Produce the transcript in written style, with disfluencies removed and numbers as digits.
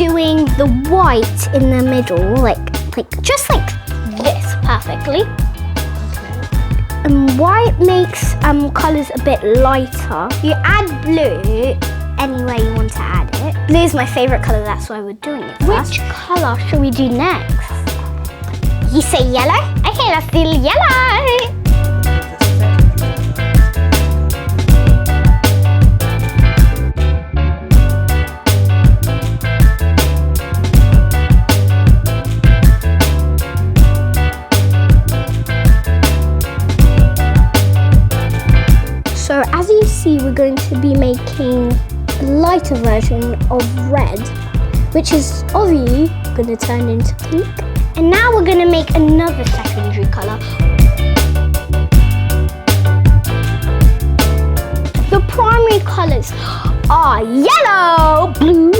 doing the white in the middle, just like this, perfectly. And white makes colours a bit lighter. You add blue anywhere you want to add it. Blue is my favourite colour, that's why we're doing it first. Which colour should we do next? You say yellow? Okay, let's do yellow. So as you see, we're going to be making a lighter version of red, which is obviously going to turn into pink. And now we're going to make another secondary colour. The primary colours are yellow, blue,